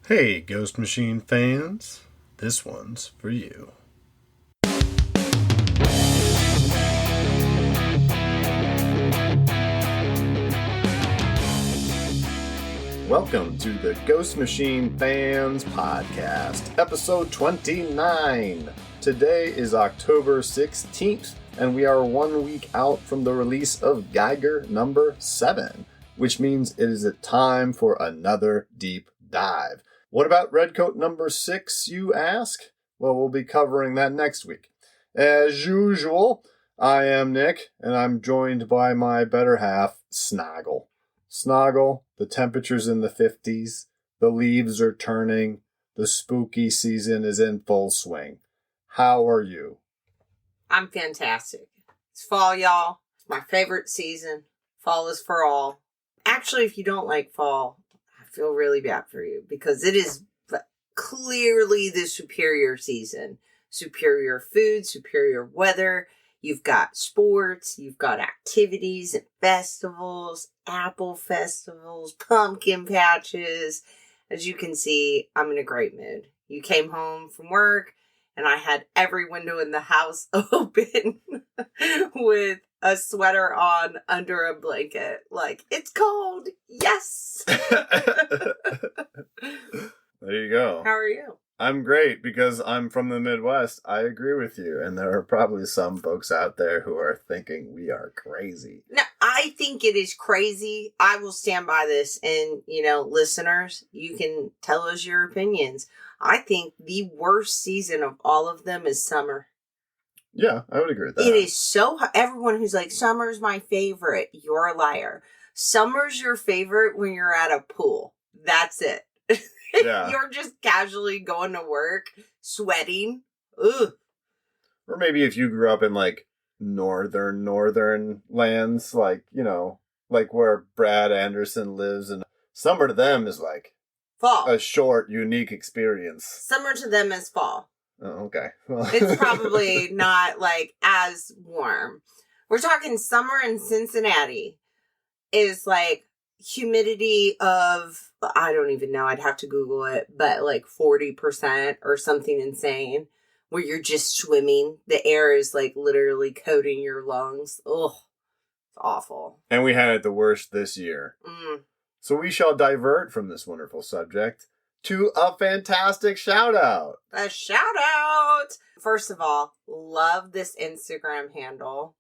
Hey, Ghost Machine fans, this one's for you. Welcome to the Ghost Machine Fans Podcast, episode 29. Today is October 16th, and we are 1 week out from the release of Geiger number 7, which means it is a time for another deep dive. What about Redcoat number 6, you ask? Well, we'll be covering that next week. As usual, I am Nick, and I'm joined by my better half, Snoggle. Snoggle, the temperature's in the 50s, the leaves are turning, the spooky season is in full swing. How are you? I'm fantastic. It's fall, y'all. It's my favorite season. Fall is for all. Actually, if you don't like fall, I feel really bad for you because it is clearly the superior season. Superior food, superior weather. You've got sports, you've got activities and festivals, apple festivals, pumpkin patches. As you can see, I'm in a great mood. You came home from work and I had every window in the house open with a sweater on under a blanket. Like, it's cold. Yes. There you go. How are you? I'm great because I'm from the Midwest. I agree with you. And there are probably some folks out there who are thinking we are crazy. No, I think it is crazy. I will stand by this. And, listeners, you can tell us your opinions. I think the worst season of all of them is summer. Yeah, I would agree with that. It is so hot. Everyone who's like, summer's my favorite, you're a liar. Summer's your favorite when you're at a pool. That's it. Yeah. You're just casually going to work, sweating. Ugh. Or maybe if you grew up in like northern lands, like where Brad Anderson lives, and summer to them is like Fall. a short, unique experience. Summer to them is fall. Oh, okay. It's probably not like as warm. We're talking summer in Cincinnati is like humidity of, I don't even know, I'd have to Google it, but like 40% or something insane, where you're just swimming. The air is like literally coating your lungs. Ugh, it's awful. And we had it the worst this year. So we shall divert from this wonderful subject to a fantastic shout out. A shout out! First of all, love this Instagram handle.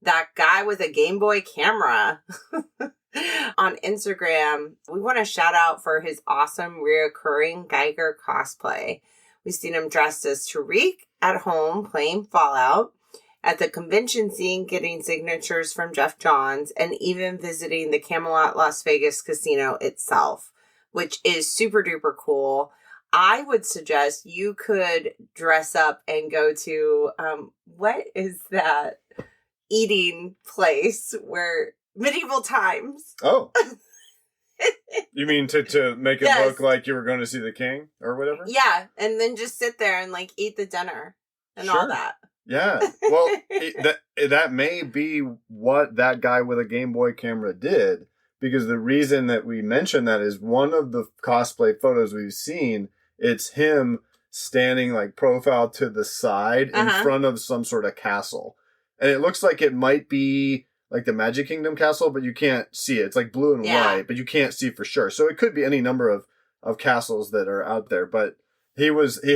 That guy with a Game Boy camera on Instagram. We want to shout out for his awesome reoccurring Geiger cosplay. We've seen him dressed as Tariq at home playing Fallout, at the convention scene getting signatures from Jeff Johns, and even visiting the Camelot Las Vegas casino itself, which is super duper cool. I would suggest you could dress up and go to, what is that eating place where medieval times? Oh. You mean to make it Yes. look like you were going to see the king or whatever? Yeah, and then just sit there and like eat the dinner and all Sure. that. Yeah. Well, that may be what that guy with a Game Boy camera did, because the reason that we mention that is one of the cosplay photos we've seen, it's him standing like profile to the side in front of some sort of castle. And it looks like it might be like the Magic Kingdom castle, but you can't see it. It's like blue and white, but you can't see for sure. So it could be any number of castles that are out there. But he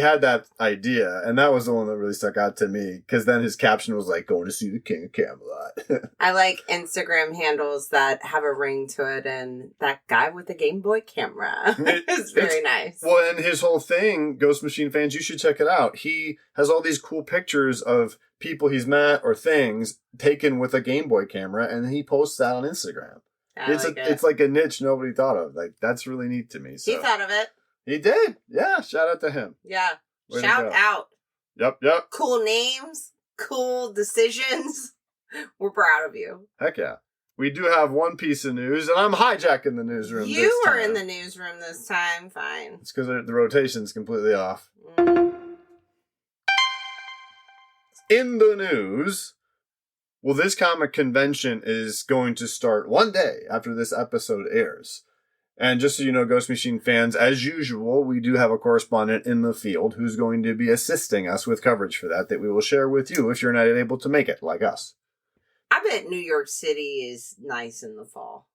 had that idea, and that was the one that really stuck out to me, because then his caption was like, going to see the King of Camelot. I like Instagram handles that have a ring to it, and that guy with the Game Boy camera is very nice. Well, and his whole thing, Ghost Machine fans, you should check it out. He has all these cool pictures of people he's met or things taken with a Game Boy camera, and he posts that on Instagram. It's like a niche nobody thought of. Like, that's really neat to me. So. He thought of it. He did. Yeah, shout out to him. Yeah. Way to Shout go. out. Yep. Cool names, cool decisions. We're proud of you. Heck yeah. We do have one piece of news, and I'm hijacking the newsroom this time. You are in the newsroom this time. Fine. It's because the rotation's completely off. In the news, well, this comic convention is going to start one day after this episode airs. And just so you know, Ghost Machine fans, as usual, we do have a correspondent in the field who's going to be assisting us with coverage for that we will share with you if you're not able to make it, like us. I bet New York City is nice in the fall.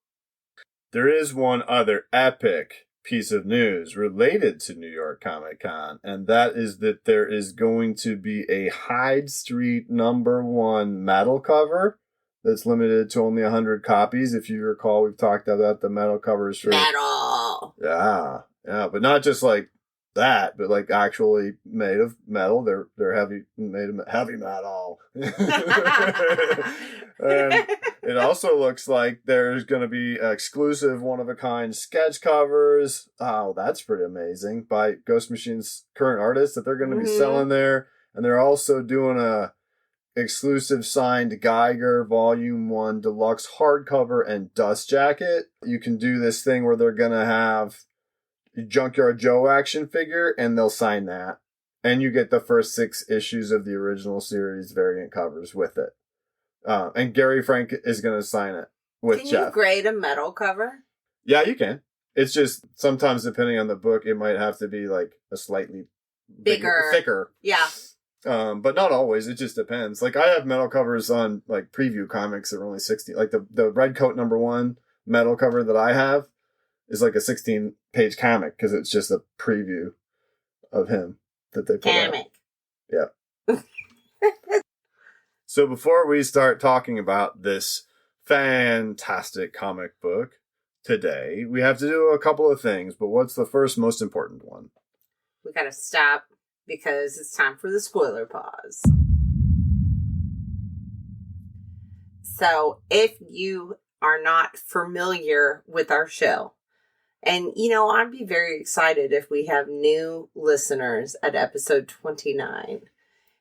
There is one other epic piece of news related to New York Comic Con, and that is that there is going to be a Hyde Street #1 metal cover that's limited to only 100 copies. If you recall, we've talked about the metal covers for... Metal! Yeah, but not just like that, but like actually made of metal. They're made of heavy metal. And it also looks like there's going to be exclusive one-of-a-kind sketch covers. Oh, that's pretty amazing. By Ghost Machine's current artists that they're going to be selling there. And they're also doing a exclusive signed Geiger Volume 1 Deluxe hardcover and dust jacket. You can do this thing where they're going to have Junkyard Joe action figure, and they'll sign that. And you get the first 6 issues of the original series variant covers with it. And Gary Frank is going to sign it with Jeff. Can you grade a metal cover? Yeah, you can. It's just sometimes, depending on the book, it might have to be like a slightly thicker. Yeah. But not always. It just depends. Like, I have metal covers on like preview comics that are only 60. Like the Red Coat #1 metal cover that I have is like a 16-page comic because it's just a preview of him that they put out. Yeah. So before we start talking about this fantastic comic book today, we have to do a couple of things. But what's the first most important one? We gotta stop because it's time for the spoiler pause. So if you are not familiar with our show, and I'd be very excited if we have new listeners at episode 29.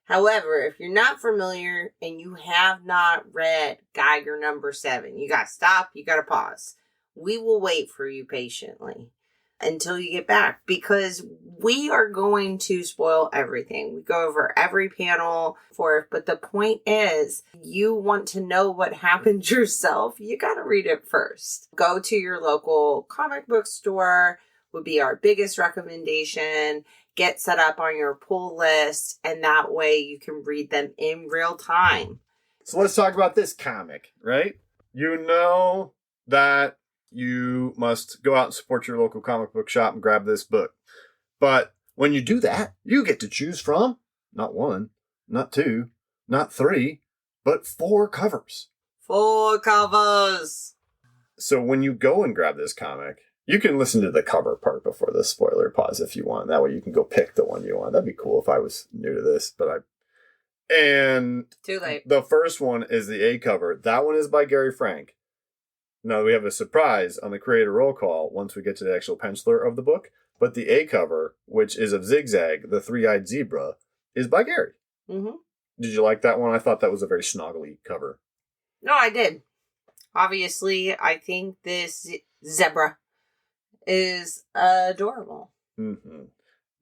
However, if you're not familiar and you have not read Geiger #7, you got to stop, you got to pause. We will wait for you patiently until you get back because we are going to spoil everything. We go over every panel for it, but the point is you want to know what happened yourself, you got to read it first. Go to your local comic book store would be our biggest recommendation. Get set up on your pull list, and that way you can read them in real time. So let's talk about this comic, right? You know that you must go out and support your local comic book shop and grab this book. But when you do that, you get to choose from not 1, not 2, not 3, but 4 covers. 4 covers! So when you go and grab this comic, you can listen to the cover part before the spoiler pause if you want. That way you can go pick the one you want. That'd be cool if I was new to this, And too late. The first one is the A cover. That one is by Gary Frank. Now we have a surprise on the creator roll call once we get to the actual penciler of the book. But the A cover, which is of Zigzag, the 3-eyed zebra, is by Gary. Mm-hmm. Did you like that one? I thought that was a very snoggly cover. No, I did. Obviously, I think this zebra is adorable. Mm-hmm.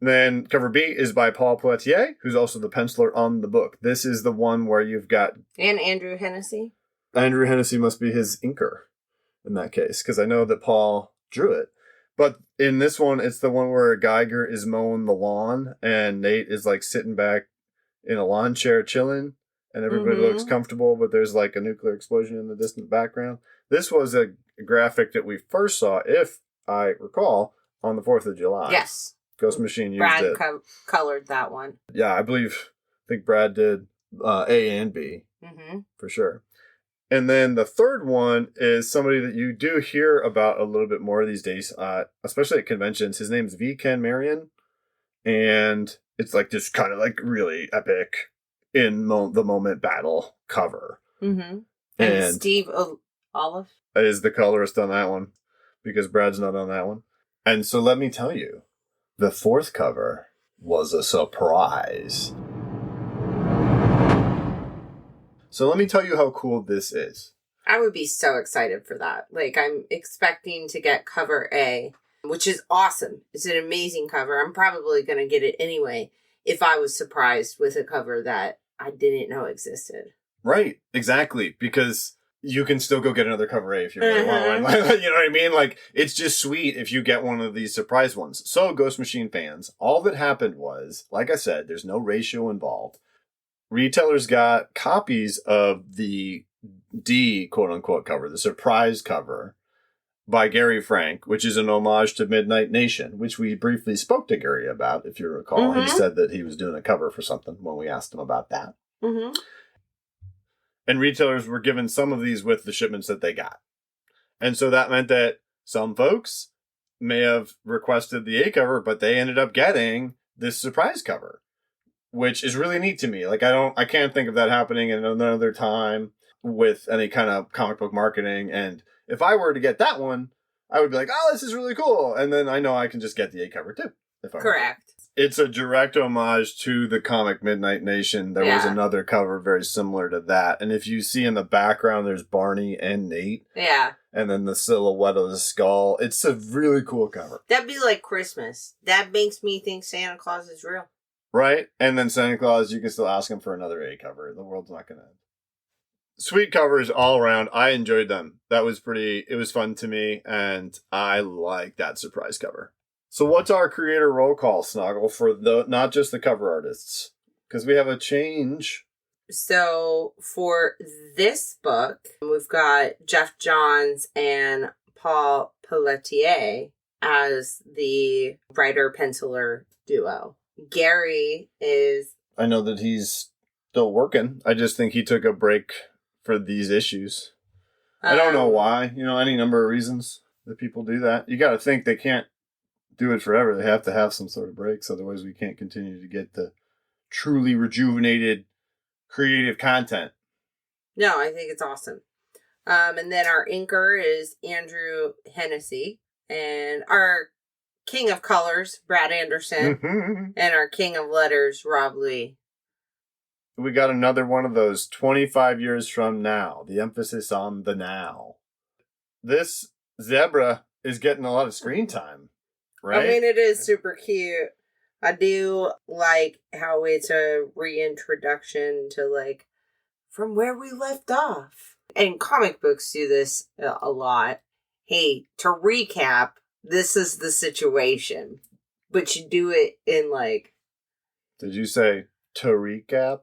Then cover B is by Paul Pelletier, who's also the penciler on the book. This is the one where you've got... And Andrew Hennessy. Andrew Hennessy must be his inker in that case, because I know that Paul drew it. But in this one, it's the one where Geiger is mowing the lawn, and Nate is like sitting back in a lawn chair chilling, and everybody looks comfortable, but there's like a nuclear explosion in the distant background. This was a graphic that we first saw, if I recall, on the 4th of July. Yes. Ghost Machine used it. Brad colored that one. Yeah, I think Brad did A and B, for sure. And then the third one is somebody that you do hear about a little bit more these days, especially at conventions. His name's V. Ken Marion, and it's like this kind of like really epic in the moment battle cover. And Steve Olive is the colorist on that one, because Brad's not on that one. And so let me tell you, the 4th cover was a surprise. So let me tell you how cool this is. I would be so excited for that. Like, I'm expecting to get cover A, which is awesome. It's an amazing cover. I'm probably going to get it anyway if I was surprised with a cover that I didn't know existed. Right, exactly. Because you can still go get another cover A if you really want one. You know what I mean? Like, it's just sweet if you get one of these surprise ones. So, Ghost Machine fans, all that happened was, like I said, there's no ratio involved. Retailers got copies of the D, quote-unquote, cover, the surprise cover, by Gary Frank, which is an homage to Midnight Nation, which we briefly spoke to Gary about, if you recall. He said that he was doing a cover for something when we asked him about that. And retailers were given some of these with the shipments that they got. And so that meant that some folks may have requested the A cover, but they ended up getting this surprise cover, which is really neat to me. Like, I can't think of that happening in another time with any kind of comic book marketing. And if I were to get that one, I would be like, oh, this is really cool. And then I know I can just get the A cover too. Correct. It's a direct homage to the comic Midnight Nation. There was another cover very similar to that. And if you see in the background, there's Barney and Nate. Yeah. And then the silhouette of the skull. It's a really cool cover. That'd be like Christmas. That makes me think Santa Claus is real. Right? And then Santa Claus, you can still ask him for another A cover. The world's not going to end. Sweet covers all around. I enjoyed them. It was fun to me, and I like that surprise cover. So what's our creator roll call, Snoggle, for not just the cover artists? Because we have a change. So for this book, we've got Jeff Johns and Paul Pelletier as the writer-penciler duo. Gary is... I know that he's still working. I just think he took a break for these issues. I don't know why. Any number of reasons that people do that. You got to think they can't do it forever. They have to have some sort of breaks. Otherwise, we can't continue to get the truly rejuvenated creative content. No, I think it's awesome. And then our inker is Andrew Hennessy. And our king of colors, Brad Anderson. And our king of letters, Rob Lee. We got another one of those 25 years from now. The emphasis on the now. This zebra is getting a lot of screen time, right? I mean, it is super cute. I do like how it's a reintroduction to, like, from where we left off. And comic books do this a lot. Hey, to recap, this is the situation. But you do it in, like... Did you say to recap?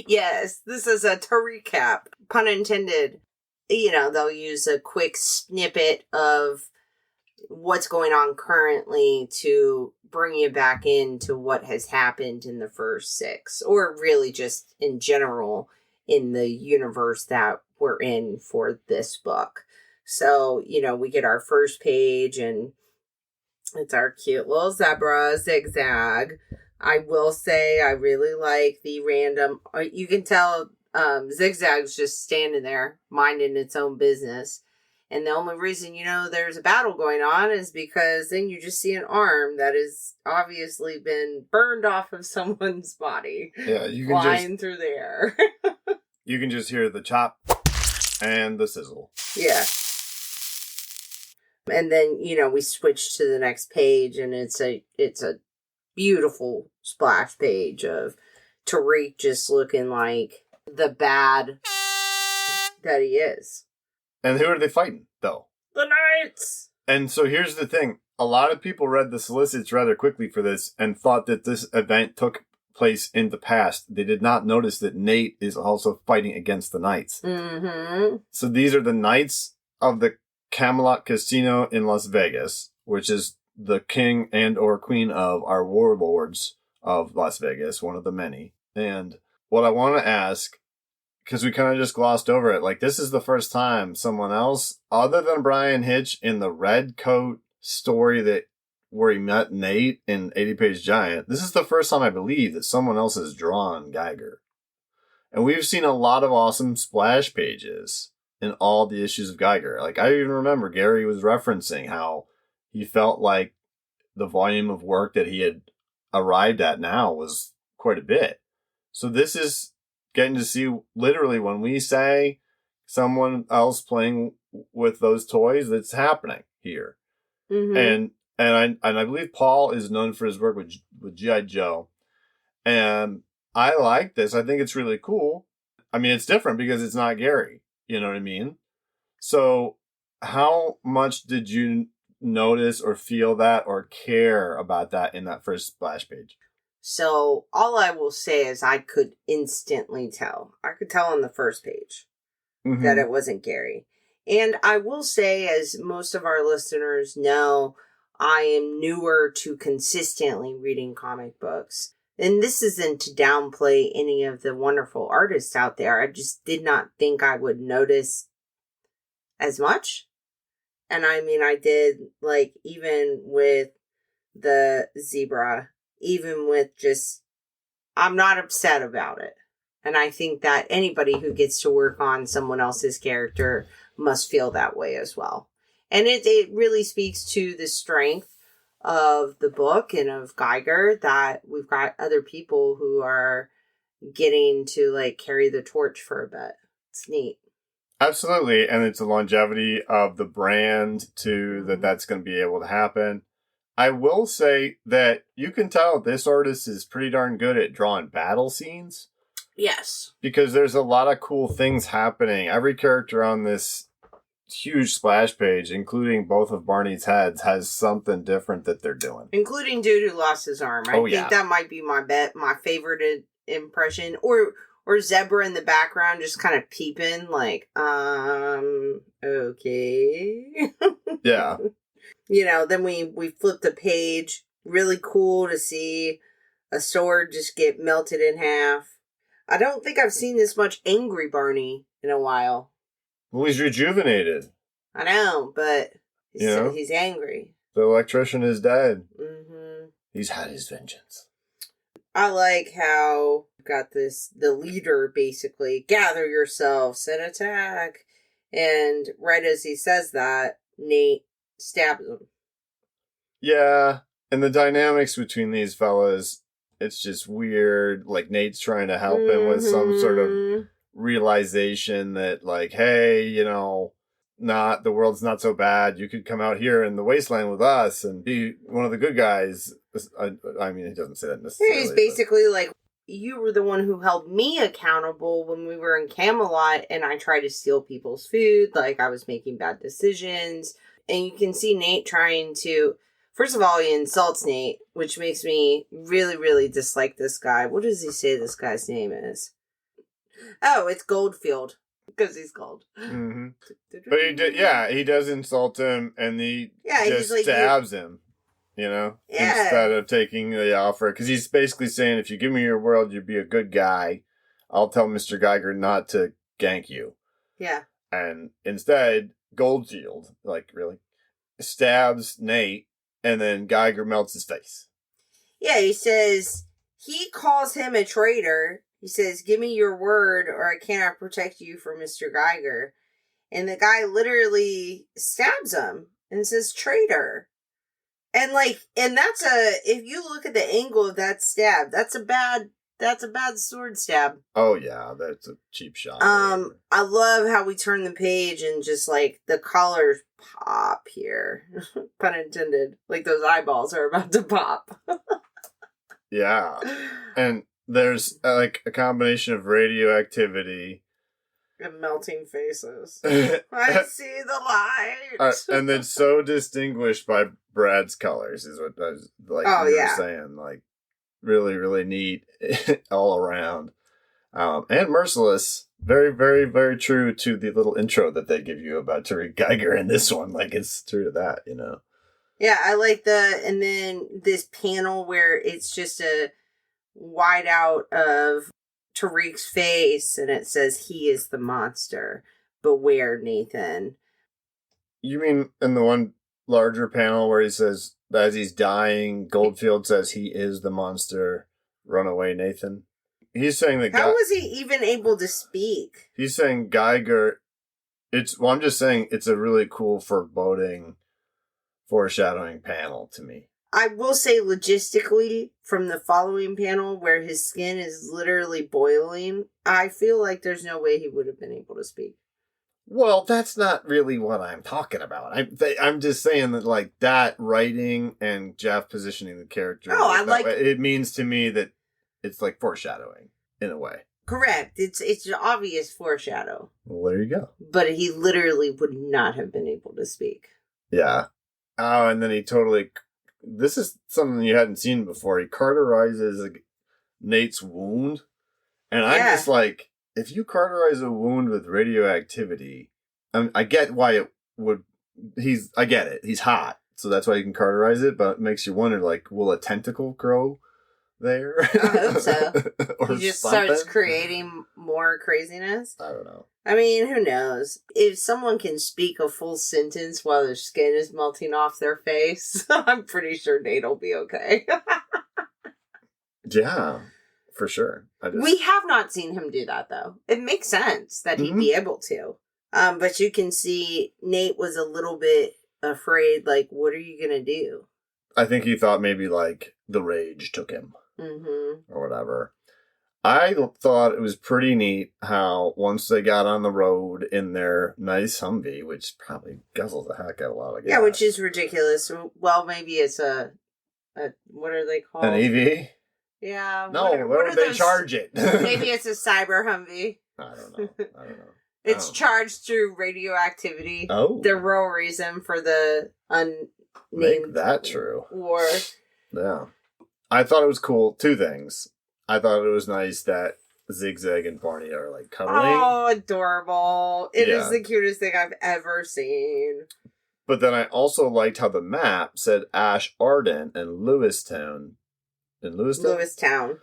Yes, this is a to recap. Pun intended. They'll use a quick snippet of what's going on currently to bring you back into what has happened in the first 6, or really just in general in the universe that we're in for this book. So, we get our first page and it's our cute little zebra zigzag. I will say I really like the random, you can tell Zigzag's just standing there minding its own business. And the only reason there's a battle going on is because then you just see an arm that has obviously been burned off of someone's body. Yeah, you can flying through the air. You can just hear the chop and the sizzle. Yeah. And then, we switch to the next page and it's a beautiful splash page of Tariq just looking like the bad that he is. And who are they fighting, though? The Knights! And so here's the thing. A lot of people read the solicits rather quickly for this and thought that this event took place in the past. They did not notice that Nate is also fighting against the Knights. Mm-hmm. So these are the Knights of the Camelot Casino in Las Vegas, which is the king and or queen of our warlords of Las Vegas, one of the many. And what I want to ask, because we kind of just glossed over it, like, this is the first time someone else, other than Brian Hitch in the Red Coat story where he met Nate in 80 Page Giant, this is the first time I believe that someone else has drawn Geiger. And we've seen a lot of awesome splash pages in all the issues of Geiger. Like, I even remember Gary was referencing how he felt like the volume of work that he had arrived at now was quite a bit. So this is getting to see, literally, when we say someone else playing with those toys, that's happening here. Mm-hmm. And I believe Paul is known for his work with G.I. Joe. And I like this. I think it's really cool. I mean, it's different because it's not Gary. You know what I mean? So how much did you notice or feel that or care about that in that first splash page? So all I will say is I could instantly tell. I could tell on the first page that it wasn't Gary. And I will say, as most of our listeners know, I am newer to consistently reading comic books. And this isn't to downplay any of the wonderful artists out there. I just did not think I would notice as much. And I mean, I did, like, even with the zebra, even with just, I'm not upset about it. And I think that anybody who gets to work on someone else's character must feel that way as well. And it really speaks to the strength of the book and of Geiger that we've got other people who are getting to, like, carry the torch for a bit. It's neat. Absolutely. And it's the longevity of the brand too, that's going to be able to happen. I will say that you can tell this artist is pretty darn good at drawing battle scenes. Yes. Because there's a lot of cool things happening. Every character on this huge splash page, including both of Barney's heads, has something different that they're doing. Including dude who lost his arm. I think that might be my favorite impression. Or Zebra in the background just kind of peeping like, okay. Yeah. You know, then we flip the page. Really cool to see a sword just get melted in half. I don't think I've seen this much angry Barney in a while. Well, he's rejuvenated. I know, but he's angry. The electrician is dead. Mm-hmm. He's had his vengeance. I like how we've got the leader basically, gather yourselves and attack. And right as he says that, Nate stabs him. Yeah, and the dynamics between these fellas, it's just weird. Like, Nate's trying to help him with some sort of realization that, like, hey, you know, the world's not so bad. You could come out here in the wasteland with us and be one of the good guys. I mean, he doesn't say that necessarily. He's basically like, you were the one who held me accountable when we were in Camelot and I tried to steal people's food. Like, I was making bad decisions. And you can see Nate trying to... First of all, he insults Nate, which makes me really, really dislike this guy. What does he say this guy's name is? Oh, it's Goldfield. Because he's gold. Mm-hmm. But he does insult him, and he just like, stabs him, you know? Yeah. Instead of taking the offer. Because he's basically saying, if you give me your world, you'd be a good guy. I'll tell Mr. Geiger not to gank you. Yeah. And instead, Goldfield, like, really, stabs Nate, and then Geiger melts his face. Yeah, he says, he calls him a traitor. He says, give me your word or I cannot protect you from Mr. Geiger. And the guy literally stabs him and says, traitor. And that's if you look at the angle of that stab, that's a bad sword stab. Oh yeah, that's a cheap shot. I love how we turn the page and just like the colors pop here. Pun intended. Like those eyeballs are about to pop. Yeah. And there's like a combination of radioactivity and melting faces. I see the light. And then so distinguished by Brad's colors is what I was like saying. Like really, really neat all around. And merciless. Very, very, very true to the little intro that they give you about Tariq Geiger in this one. Like it's true to that, you know. Yeah, I like and then this panel where it's just a wide out of Tariq's face and it says, he is the monster. Beware, Nathan. You mean in the one larger panel where he says, as he's dying, Goldfield says he is the monster, run away, Nathan? He's saying that... How was he even able to speak? He's saying Geiger... I'm just saying it's a really cool foreboding, foreshadowing panel to me. I will say logistically, from the following panel where his skin is literally boiling, I feel like there's no way he would have been able to speak. Well, that's not really what I'm talking about. I'm just saying that, like, that writing and Jeff positioning the character. Oh, I like... It means to me that it's like foreshadowing, in a way. Correct. It's an obvious foreshadow. Well, there you go. But he literally would not have been able to speak. Yeah. Oh, and then he totally... This is something you hadn't seen before. He cauterizes Nate's wound. And I'm just like, if you cauterize a wound with radioactivity, I get why it would... I get it. He's hot. So that's why you can cauterize it. But it makes you wonder, like, will a tentacle grow there? I hope so. Or he just something? starts creating more craziness. I don't know. I mean, who knows? If someone can speak a full sentence while their skin is melting off their face, I'm pretty sure Nate will be okay. Yeah, for sure. We have not seen him do that, though. It makes sense that he'd be able to. But you can see Nate was a little bit afraid, like, what are you going to do? I think he thought maybe, like, the rage took him. Mm-hmm. Or whatever. I thought it was pretty neat how once they got on the road in their nice Humvee, which probably guzzles the heck out of a lot of gas. Yeah, which is ridiculous. Well, maybe it's a what are they called? An EV? Yeah. No, where would they charge it? Maybe it's a cyber Humvee. I don't know. It's charged through radioactivity. Oh. The real reason for the unnamed Make that true. war. Yeah. I thought it was cool. Two things. I thought it was nice that Zigzag and Barney are, like, cuddling. Oh, adorable. It is the cutest thing I've ever seen. But then I also liked how the map said Ash Arden and Lewistown. In Lewistown? Lewistown.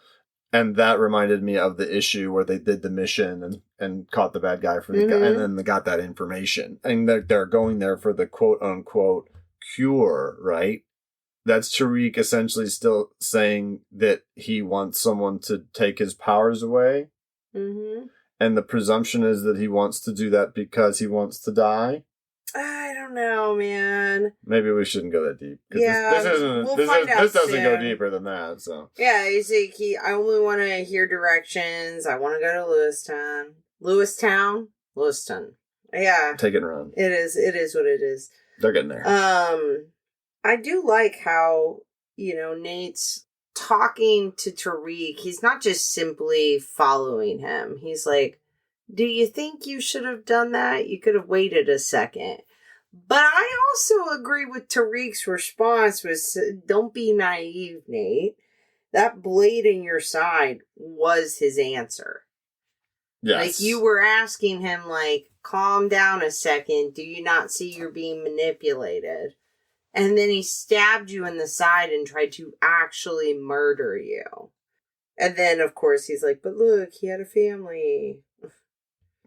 And that reminded me of the issue where they did the mission and caught the bad guy from the guy, and then they got that information. And they're going there for the quote-unquote cure, right? That's Tariq essentially still saying that he wants someone to take his powers away. Mm-hmm. And the presumption is that he wants to do that because he wants to die. I don't know, man. Maybe we shouldn't go that deep. Yeah, this doesn't go deeper than that. So yeah, he's like, I only want to hear directions. I want to go to Lewiston. Yeah, take it and run. It is what it is. They're getting there. I do like how Nate's talking to Tariq. He's not just simply following him. He's like, do you think you should have done that? You could have waited a second. But I also agree with Tariq's response was, don't be naive, Nate. That blade in your side was his answer. Yes. Like, you were asking him, like, calm down a second. Do you not see you're being manipulated? And then he stabbed you in the side and tried to actually murder you. And then, of course, he's like, but look, he had a family.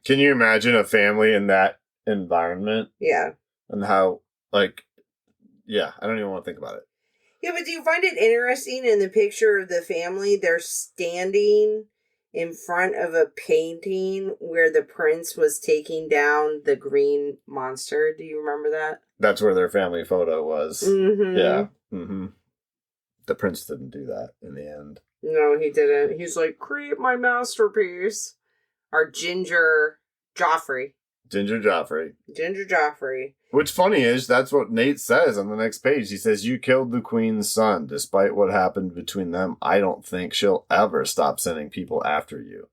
Can you imagine a family in that environment? Yeah. And how, like, yeah, I don't even want to think about it. Yeah, but do you find it interesting in the picture of the family? They're standing in front of a painting where the prince was taking down the green monster. Do you remember that? That's where their family photo was. Mm-hmm. Yeah. Mm-hmm. The prince didn't do that in the end. No, he didn't. He's like, create my masterpiece. Our Ginger Joffrey. What's funny is that's what Nate says on the next page. He says, you killed the queen's son. Despite what happened between them, I don't think she'll ever stop sending people after you.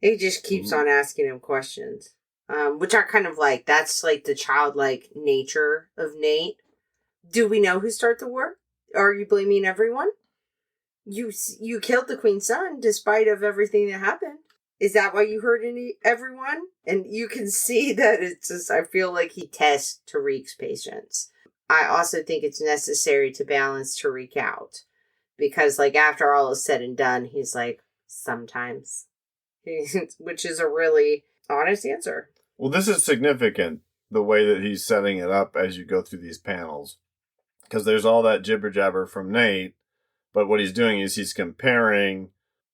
He just keeps on asking him questions. Which are kind of like, that's like the childlike nature of Nate. Do we know who started the war? Are you blaming everyone? You killed the queen's son despite of everything that happened. Is that why you hurt everyone? And you can see that it's just, I feel like he tests Tariq's patience. I also think it's necessary to balance Tariq out. Because, like, after all is said and done, he's like, sometimes. Which is a really honest answer. Well, this is significant, the way that he's setting it up as you go through these panels. Because there's all that jibber-jabber from Nate, but what he's doing is he's comparing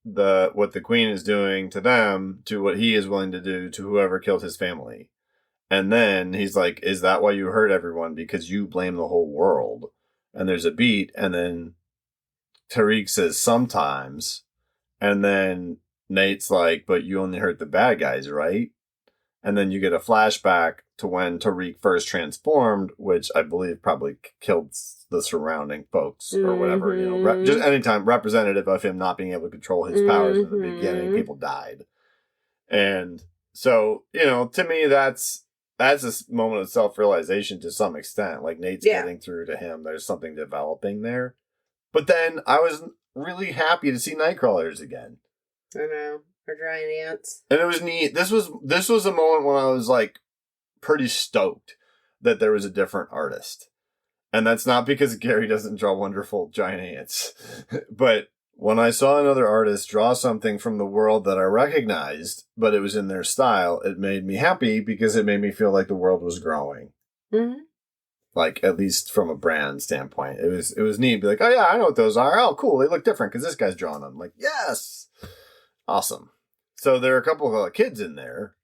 what the queen is doing to them to what he is willing to do to whoever killed his family. And then he's like, is that why you hurt everyone? Because you blame the whole world. And there's a beat, and then Tariq says sometimes, and then Nate's like, but you only hurt the bad guys, right? And then you get a flashback to when Tariq first transformed, which I believe probably killed the surrounding folks or whatever. You know, just anytime representative of him not being able to control his powers in the beginning, people died. And so, to me, that's a moment of self-realization to some extent. Like, Nate's getting through to him. There's something developing there. But then I was really happy to see Nightcrawlers again. I know. Or giant ants. And it was neat. This was a moment when I was, like, pretty stoked that there was a different artist. And that's not because Gary doesn't draw wonderful giant ants. But when I saw another artist draw something from the world that I recognized, but it was in their style, it made me happy because it made me feel like the world was growing. Mm-hmm. Like, at least from a brand standpoint. It was neat to be like, oh yeah, I know what those are. Oh, cool. They look different because this guy's drawing them. Like, yes! Awesome. So there are a couple of kids in there.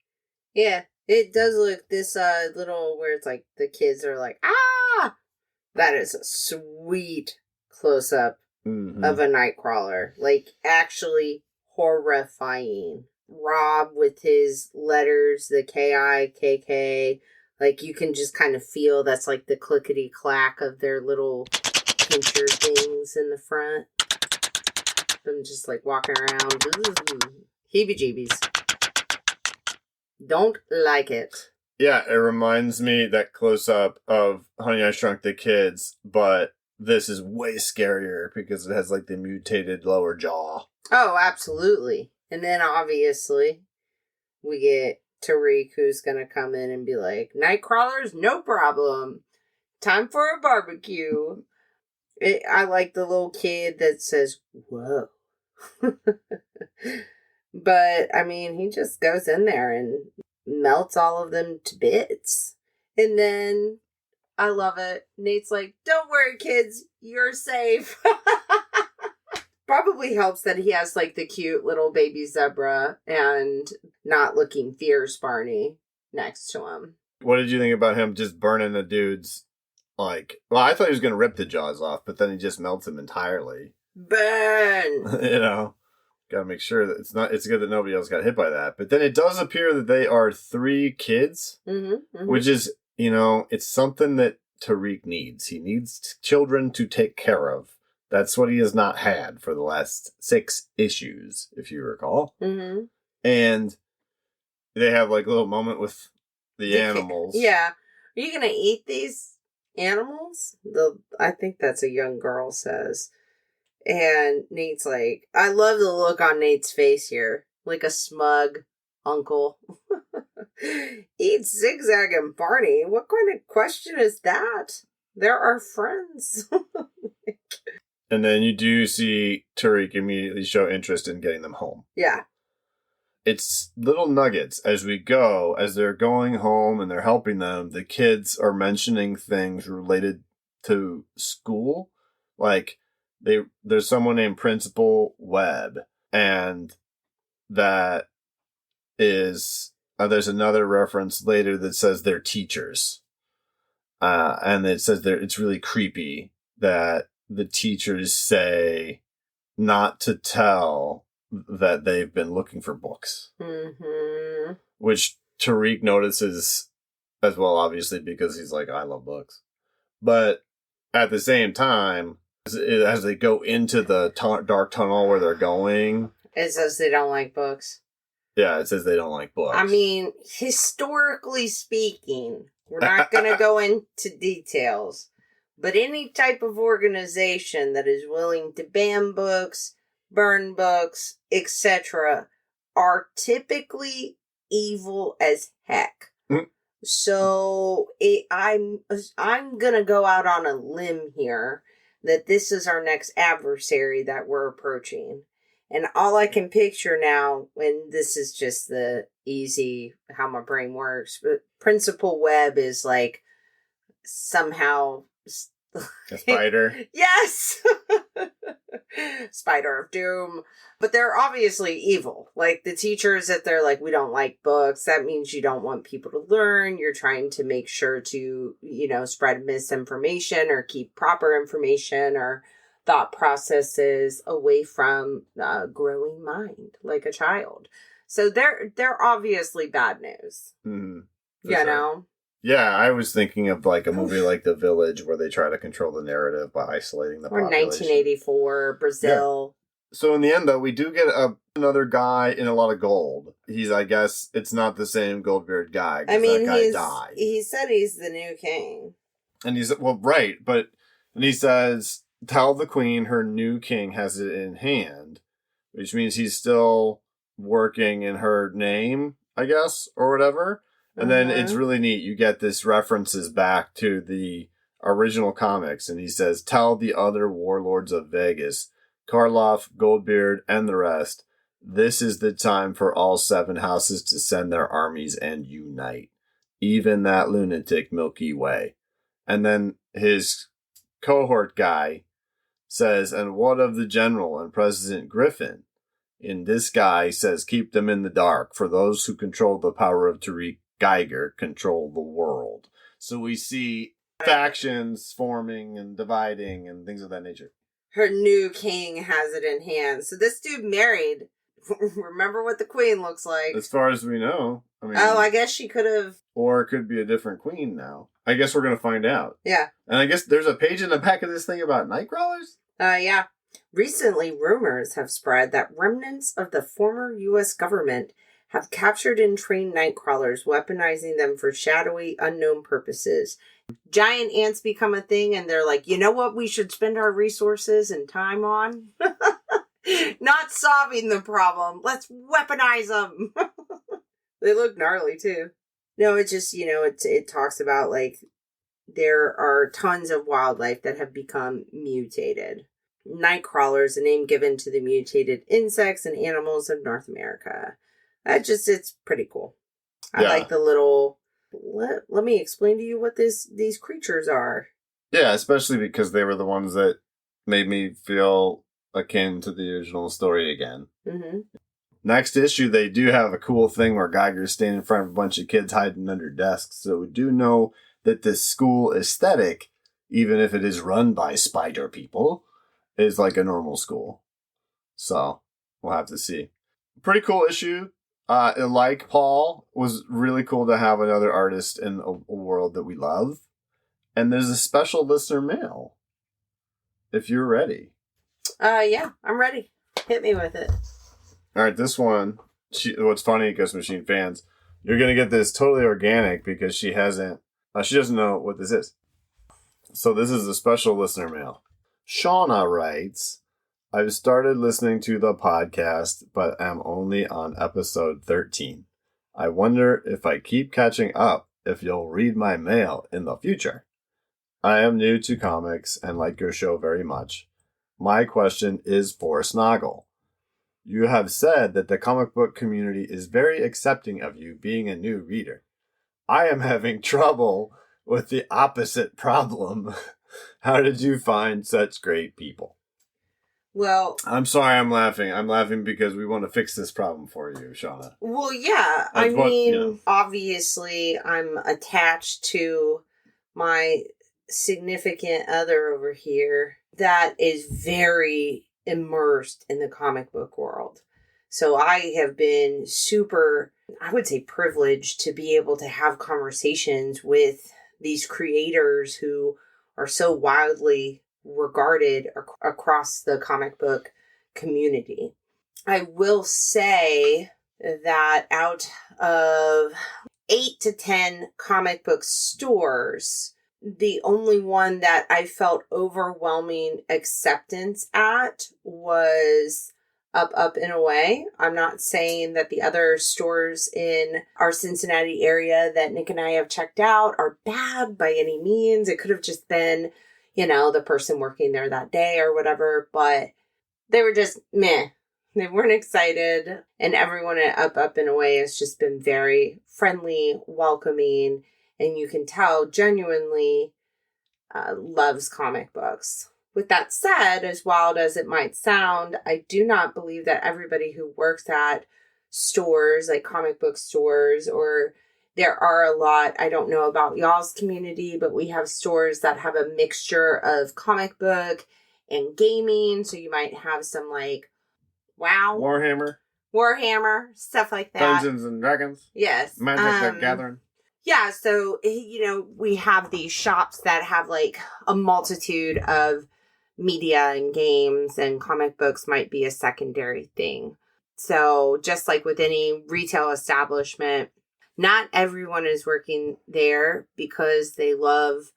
Yeah. It does look this little where it's like the kids are like, ah! That is a sweet close-up of a Nightcrawler. Like, actually horrifying. Rob with his letters, the K-I-K-K. Like, you can just kind of feel that's like the clickety-clack of their little pincher things in the front. Them just like walking around. Heebie-jeebies. Don't like it. Yeah, it reminds me that close-up of Honey, I Shrunk the Kids, but this is way scarier because it has, like, the mutated lower jaw. Oh, absolutely. And then, obviously, we get Tariq, who's going to come in and be like, Nightcrawlers, no problem. Time for a barbecue. I like the little kid that says, whoa. But, I mean, he just goes in there and melts all of them to bits. And then, I love it. Nate's like, don't worry, kids. You're safe. Probably helps that he has, like, the cute little baby zebra and not looking fierce Barney next to him. What did you think about him just burning the dude's, like... Well, I thought he was going to rip the jaws off, but then he just melts them entirely. Burn! Gotta make sure that it's good that nobody else got hit by that. But then it does appear that they are 3 kids, which is, it's something that Tariq needs. He needs children to take care of. That's what he has not had for the last 6 issues, if you recall. Mm-hmm. And they have, like, a little moment with the animals. Yeah. Are you going to eat these animals? I think that's a young girl says. And Nate's like, I love the look on Nate's face here. Like a smug uncle. Eat Zigzag and Barney? What kind of question is that? They're our friends. And then you do see Tariq immediately show interest in getting them home. Yeah. It's little nuggets as we go, as they're going home and they're helping them. The kids are mentioning things related to school. Like, there's someone named Principal Webb, and that is there's another reference later that says they're teachers, and it says it's really creepy that the teachers say not to tell that they've been looking for books, which Tariq notices as well, obviously because he's like, I love books, but at the same time, as they go into the dark tunnel where they're going, it says they don't like books. Yeah, it says they don't like books. I mean, historically speaking, we're not going to go into details, but any type of organization that is willing to ban books, burn books, etc., are typically evil as heck. So I'm going to go out on a limb here that this is our next adversary that we're approaching. And all I can picture now, and this is just the easy how my brain works, but Principal Webb is like somehow a spider. Yes! Spider of Doom. But they're obviously evil. Like the teachers that they're like, we don't like books. That means you don't want people to learn. You're trying to make sure to, spread misinformation or keep proper information or thought processes away from growing mind like a child. So they're obviously bad news. Know? Yeah, I was thinking of like a movie like The Village where they try to control the narrative by isolating the population. Or 1984, Brazil. So in the end, though, we do get another guy in a lot of gold. He's, I guess, it's not the same Goldbeard guy. I mean, that guy died. He said he's the new king. And he's, well, right, and he says, tell the queen her new king has it in hand, which means he's still working in her name, I guess, or whatever. And then it's really neat. You get this references back to the original comics, and he says, tell the other warlords of Vegas, Karloff, Goldbeard, and the rest, this is the time for all 7 houses to send their armies and unite. Even that lunatic Milky Way. And then his cohort guy says, and what of the general and President Griffin? And this guy says, keep them in the dark, for those who control the power of Tariq Geiger control the world. So we see factions forming and dividing and things of that nature. Her new king has it in hand. So this dude married. Remember what the queen looks like. As far as we know. I mean, I guess she could have. Or it could be a different queen now. I guess we're going to find out. Yeah. And I guess there's a page in the back of this thing about Nightcrawlers? Yeah. Recently, rumors have spread that remnants of the former U.S. government have captured and trained Nightcrawlers, weaponizing them for shadowy, unknown purposes. Giant ants become a thing, and they're like, you know what we should spend our resources and time on? Not solving the problem. Let's weaponize them. They look gnarly, too. No, it's just, it talks about, like, there are tons of wildlife that have become mutated. Nightcrawlers, a name given to the mutated insects and animals of North America. It's pretty cool. I like the little... Let me explain to you what these creatures are. Yeah, especially because they were the ones that made me feel akin to the original story again. Mm-hmm. Next issue, they do have a cool thing where Geiger's standing in front of a bunch of kids hiding under desks. So we do know that this school aesthetic, even if it is run by spider people, is like a normal school. So we'll have to see. Pretty cool issue. Like Paul, was really cool to have another artist in a world that we love. And there's a special listener mail. If you're ready. Yeah, I'm ready. Hit me with it. All right, this one, what's funny, Ghost Machine fans, you're going to get this totally organic because she doesn't know what this is. So this is a special listener mail. Shauna writes, I've started listening to the podcast, but am only on episode 13. I wonder if I keep catching up, if you'll read my mail in the future. I am new to comics and like your show very much. My question is for Snoggle. You have said that the comic book community is very accepting of you being a new reader. I am having trouble with the opposite problem. How did you find such great people? Well, I'm sorry I'm laughing. I'm laughing because we want to fix this problem for you, Shauna. Well, yeah. Obviously, I'm attached to my significant other over here that is very immersed in the comic book world. So I have been super, I would say, privileged to be able to have conversations with these creators who are so wildly regarded across the comic book community. I will say that out of 8 to 10 comic book stores, the only one that I felt overwhelming acceptance at was Up and Away. I'm not saying that the other stores in our Cincinnati area that Nick and I have checked out are bad by any means. It could have just been, the person working there that day or whatever, but they were just meh. They weren't excited. And everyone at Up and Away has just been very friendly, welcoming, and you can tell genuinely loves comic books. With that said, as wild as it might sound, I do not believe that everybody who works at stores, like comic book stores, or there are a lot, I don't know about y'all's community, but we have stores that have a mixture of comic book and gaming. So you might have some Warhammer, stuff like that. Dungeons and Dragons. Yes. Magic the Gathering. Yeah, so, we have these shops that have, a multitude of media and games, and comic books might be a secondary thing. So just like with any retail establishment, not everyone is working there because they love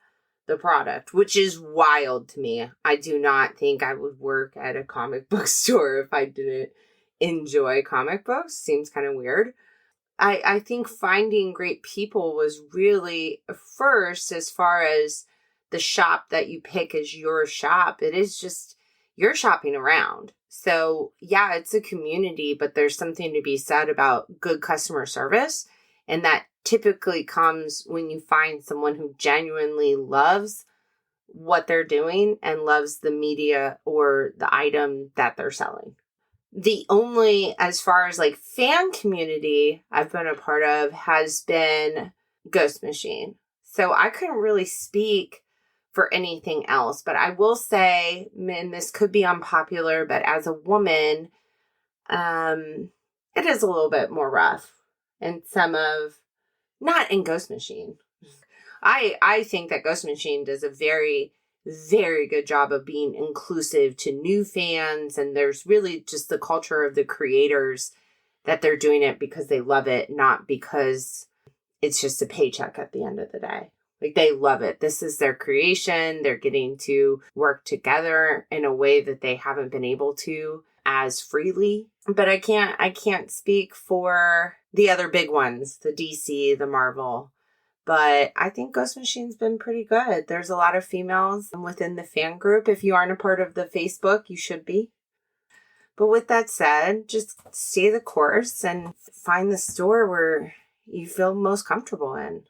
the product, which is wild to me. I do not think I would work at a comic book store if I didn't enjoy comic books. Seems kind of weird. I think finding great people was really first, as far as the shop that you pick as your shop. It is just, you're shopping around. So yeah, it's a community, but there's something to be said about good customer service. And that typically comes when you find someone who genuinely loves what they're doing and loves the media or the item that they're selling. The only, as far as like fan community I've been a part of, has been Ghost Machine. So I couldn't really speak for anything else, but I will say, and this could be unpopular, but as a woman, it is a little bit more rough. And not in Ghost Machine. I think that Ghost Machine does a very, very good job of being inclusive to new fans. And there's really just the culture of the creators that they're doing it because they love it, not because it's just a paycheck at the end of the day. Like, they love it. This is their creation. They're getting to work together in a way that they haven't been able to as freely. But I can't speak for the other big ones, the DC, the Marvel. But I think Ghost Machine's been pretty good. There's a lot of females within the fan group. If you aren't a part of the Facebook, you should be. But with that said, just stay the course and find the store where you feel most comfortable in.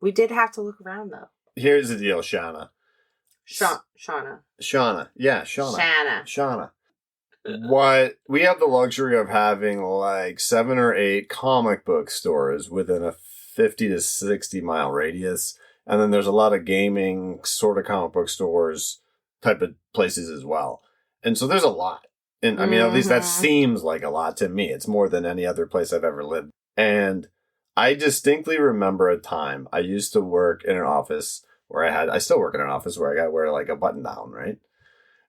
We did have to look around, though. Here's the deal, Shauna. Shauna. Yeah, Shauna. What we have the luxury of having like 7 or 8 comic book stores within a 50 to 60 mile radius. And then there's a lot of gaming sort of comic book stores type of places as well. And so there's a lot. And I mean, at least that seems like a lot to me. It's more than any other place I've ever lived. And I distinctly remember a time I used to work in an office where I still work in an office where I got to wear like a button down, right?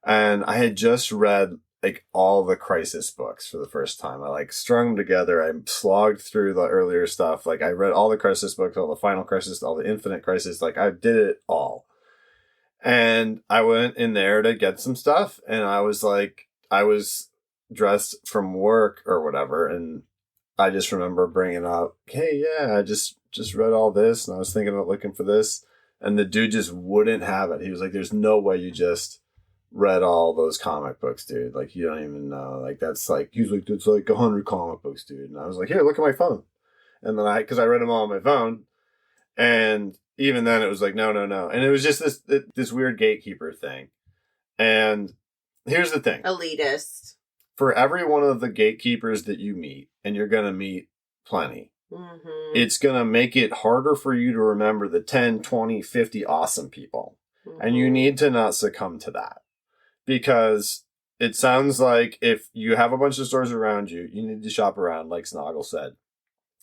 And I had just read like all the Crisis books for the first time. I like strung them together. I slogged through the earlier stuff. Like I read all the Crisis books, all the Final Crisis, all the Infinite Crisis. Like I did it all. And I went in there to get some stuff. And I was dressed from work or whatever. And I just remember bringing up, hey, yeah, I just read all this. And I was thinking about looking for this. And the dude just wouldn't have it. He was like, there's no way you just read all those comic books, dude. Like, you don't even know. Like, that's like, he was like, it's like 100 comic books, dude. And I was like, here, look at my phone. And then because I read them all on my phone. And even then it was like, no. And it was just this weird gatekeeper thing. And here's the thing. Elitist. For every one of the gatekeepers that you meet, and you're going to meet plenty, it's going to make it harder for you to remember the 10, 20, 50 awesome people. And you need to not succumb to that. Because it sounds like if you have a bunch of stores around you, you need to shop around, like Snoggle said.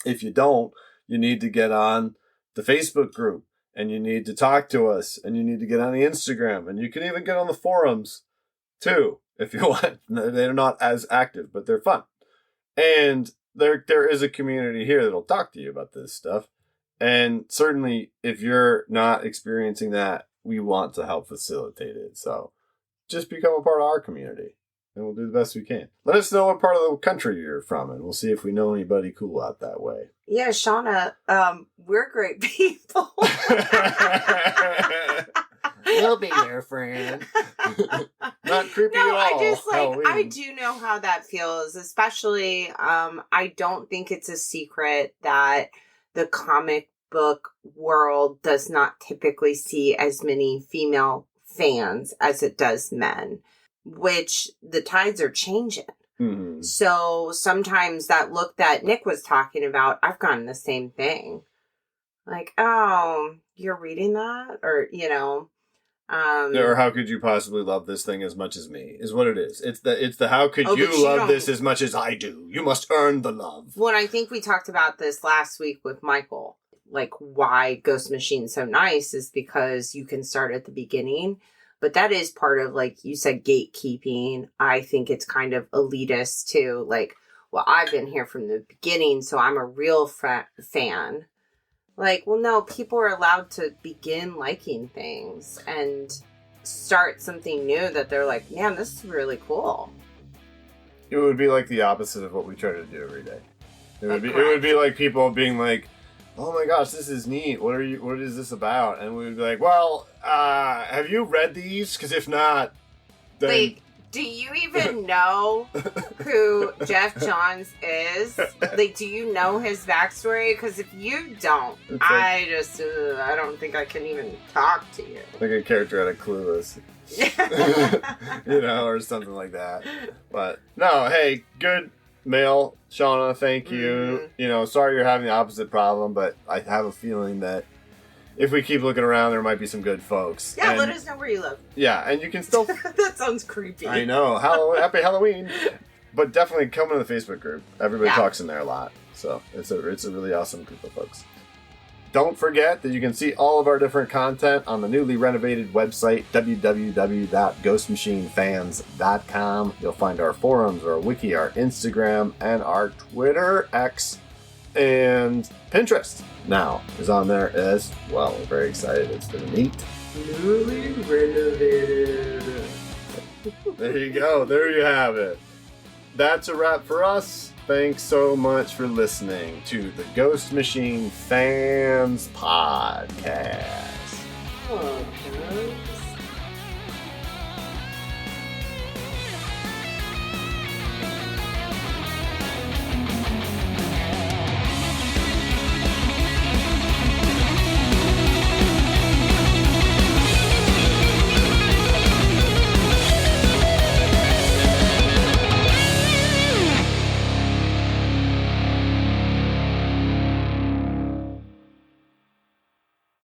If you don't, you need to get on the Facebook group, and you need to talk to us, and you need to get on the Instagram, and you can even get on the forums, too, if you want. They're not as active, but they're fun. And there is a community here that'll talk to you about this stuff. And certainly, if you're not experiencing that, we want to help facilitate it. So just become a part of our community, and we'll do the best we can. Let us know what part of the country you're from, and we'll see if we know anybody cool out that way. Yeah, Shauna, we're great people. We'll be your friend. Not creepy at all. I just Halloween. I do know how that feels, especially, I don't think it's a secret that the comic book world does not typically see as many female fans as it does men, which the tides are changing. Mm-hmm. So sometimes that look that Nick was talking about, I've gotten the same thing. Like, oh, you're reading that? Or, or how could you possibly love this thing as much as me, is what it is. It's the how could you love this as much as I do? You must earn the love. Well, I think we talked about this last week with Michael. Like, why Ghost Machine's so nice is because you can start at the beginning. But that is part of, like you said, gatekeeping. I think it's kind of elitist too. Like, well, I've been here from the beginning, so I'm a real fan. Like, well, no, people are allowed to begin liking things and start something new that they're like, man, this is really cool. It would be like the opposite of what we try to do every day. It would be like people being like, oh my gosh, this is neat. What is this about? And we would be like, well, have you read these? Because if not, then... Like, do you even know who Jeff Johns is? Like, do you know his backstory? Because if you don't, I don't think I can even talk to you. Like a character out of Clueless. Or something like that. But, no, hey, good mail, Shauna, thank you. Mm-hmm. Sorry you're having the opposite problem, but I have a feeling that if we keep looking around, there might be some good folks. Yeah, let us know where you live. Yeah, and you can still... That sounds creepy. I know. Happy Halloween. But definitely come to the Facebook group. Everybody talks in there a lot. So it's a really awesome group of folks. Don't forget that you can see all of our different content on the newly renovated website, www.ghostmachinefans.com. You'll find our forums, our wiki, our Instagram, and our Twitter, X, and Pinterest now is on there as well. We're very excited. It's been neat. Newly renovated. There you go. There you have it. That's a wrap for us. Thanks so much for listening to the Ghost Machine Fans Podcast. Oh,